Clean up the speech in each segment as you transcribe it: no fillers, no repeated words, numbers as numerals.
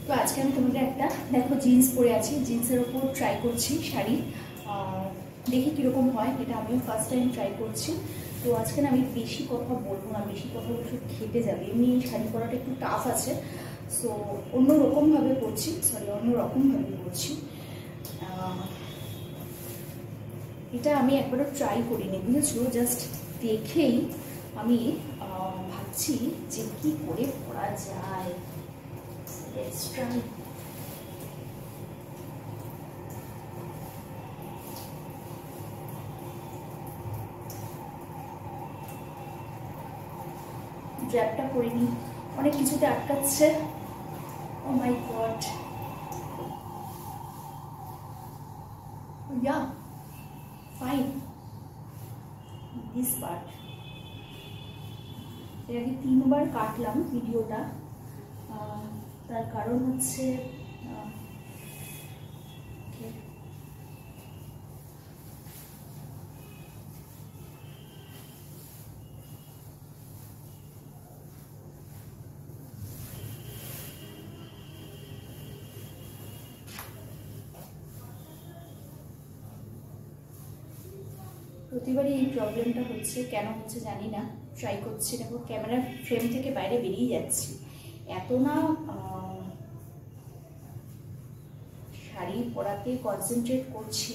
তো আজকে আমি তোমাদের একটা দেখো জিন্স পরে আছি, জিন্সের ওপর ট্রাই করছি শাড়ি, দেখি কীরকম হয়। এটা আমিও ফার্স্ট টাইম ট্রাই করছি। তো আজকে না আমি বেশি কথা বলবো না, বেশি কথা বলে সব খেতে যাবে। এমনি শাড়ি পরাটা একটু টাফ আছে, সো অন্যরকমভাবে করছি, এটা আমি একবারও ট্রাই করিনি, বুঝেছো? জাস্ট দেখেই আমি ভাবছি যে কি করে পরা যায়। Let's try. ড্র্যাপটা করিনি, অনেক কিছুতে আটকাচ্ছে। Oh my God, yeah fine this part. এর আগে 3বার কাটলাম ভিডিওটা, তার কারণ হচ্ছে প্রতিবারই এই প্রবলেমটা হচ্ছে, কেন হচ্ছে জানি না। ট্রাই করছি, দেখো ক্যামেরার ফ্রেম থেকে বাইরে বেরিয়ে যাচ্ছি। এত না শাড়ি পরাতে কনসেন্ট্রেট করছি,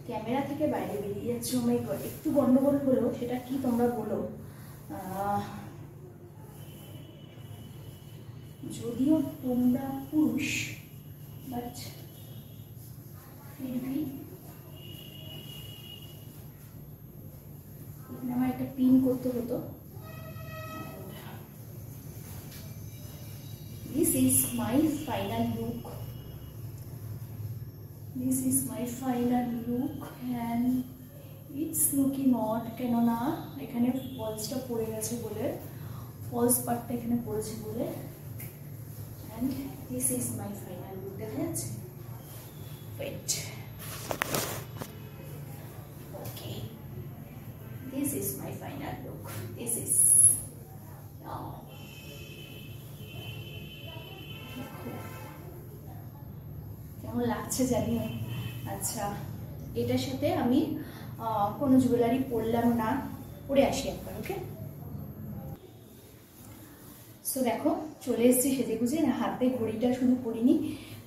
ক্যামেরা থেকে বাইরে বেরিয়ে যাচ্ছে। ও মাই গড, একটু গন্ডগোল হলো, সেটা কি তোমরা বলো। যদিও তোমরা পুরুষ, বাট ফিরবি আমার একটা পিন করতে হতো। This is my final look. This is my final look and it's looking odd, কেননা এখানে ফলসটা পড়ে গেছে বলে, ফলস পার্টটা এখানে পড়েছে বলে। and this is my final look, দেখা যাচ্ছে? wait, okay, this is my final look. This is now কেমন লাগছে জানি না। আচ্ছা, এটার সাথে আমি কোনো জুয়েলারি পরলাম না, পরে আসি একবার। ওকে, সো দেখো চলে এসেছি সেজে গুজে। না, হাতে ঘড়িটা শুধু পরিনি,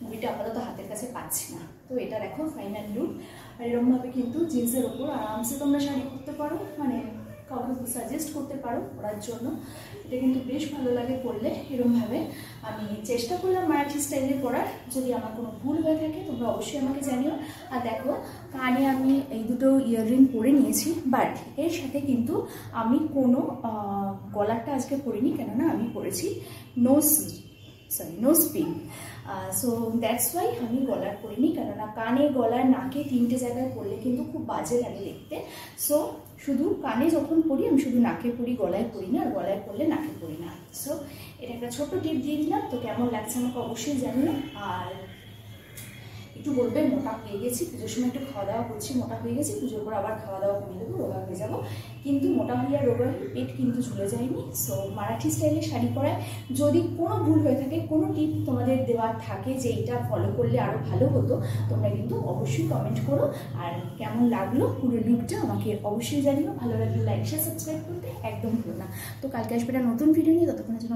ঘড়িটা আপাতত হাতের কাছে পাচ্ছি না। তো এটা দেখো ফাইনাল লুক। আর এরকমভাবে কিন্তু জিন্সের ওপর আরামসে তোমরা শাড়ি পরতে পারো, মানে কাউকে সাজেস্ট করতে পারো পরার জন্য। এটা কিন্তু বেশ ভালো লাগে পরলে এরকমভাবে। আমি চেষ্টা করলাম মারাঠি স্টাইলে পরার, যদি আমার কোনো ভুল হয়ে থাকে তোমরা অবশ্যই আমাকে জানিও। আর দেখো কানে আমি এই দুটো ইয়াররিং পরে নিয়েছি, বাট এর সাথে কিন্তু আমি কোনো গলারটা আজকে পরিনি, কেননা আমি পরেছি nose pin. So that's why আমি গলার পরিনি, কেননা কানে গলার নাকে 3টে জায়গায় পরলে কিন্তু খুব বাজে লাগে দেখতে। সো শুধু কানে যখন পরি আমি শুধু নাকে পরি, গলায় পরি না, আর গলায় পরলে নাকে পরি না। সো এটা একটা ছোট্ট টিপ দিয়ে দিলাম। তো কেমন লাগছে আমাকে অবশ্যই জানিও। আর একটু বলবে মোটা হয়ে গেছি, পুজোর সময় একটু খাওয়া দাওয়া করছি, মোটা হয়ে গেছি, পুজোর পর আবার খাওয়া দাওয়া কমে দেবো, রোগা হয়ে যাবো। কিন্তু মোটা হয়ে আর রোগা হয়ে পেট কিন্তু ঝুলে যায়নি। সো মারাঠি স্টাইলে শাড়ি পরায় যদি কোনো ভুল হয়ে থাকে, কোনো টিপ তোমাদের দেওয়ার থাকে যে এটা ফলো করলে আরও ভালো হতো, তোমরা কিন্তু অবশ্যই কমেন্ট করো। আর কেমন লাগলো পুরো লুকটা আমাকে অবশ্যই জানিও। ভালো লাগলে লাইক শেয়ার সাবস্ক্রাইব করতে একদম ভুলো না। তো কালকে আসবে একটা নতুন ভিডিও নিয়ে, ততক্ষণের জন্য